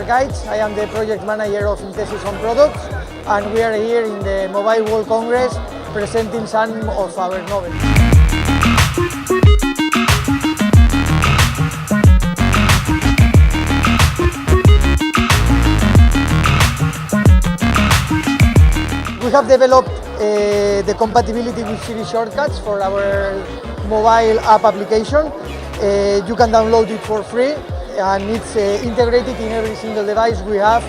Oliver Gates. I am the project manager of IntesisHome products, and we are here in the Mobile World Congress presenting some of our novels. We have developed the compatibility with Siri shortcuts for our mobile app application. You can download it for free, and it's integrated in every single device we have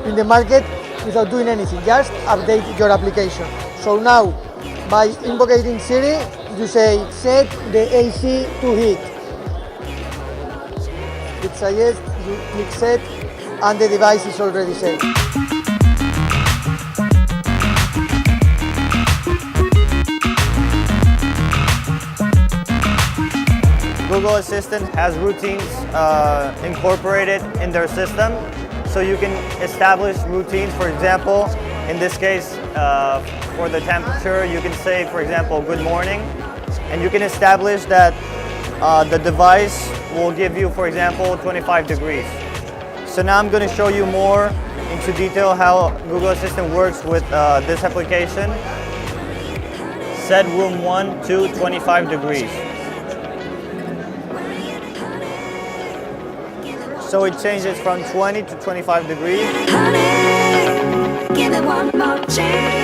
in the market without doing anything, just update your application. So now, by invoking Siri, you say, set the AC to heat. It suggests you click set, and the device is already set. Google Assistant has routines incorporated in their system, so you can establish routines. For example, in this case, for the temperature, you can say, for example, good morning, and you can establish that the device will give you, for example, 25 degrees. So now I'm going to show you more into detail how Google Assistant works with this application. Set room 1 to 25 degrees. So it changes from 20 to 25 degrees. Honey, give it one more chance.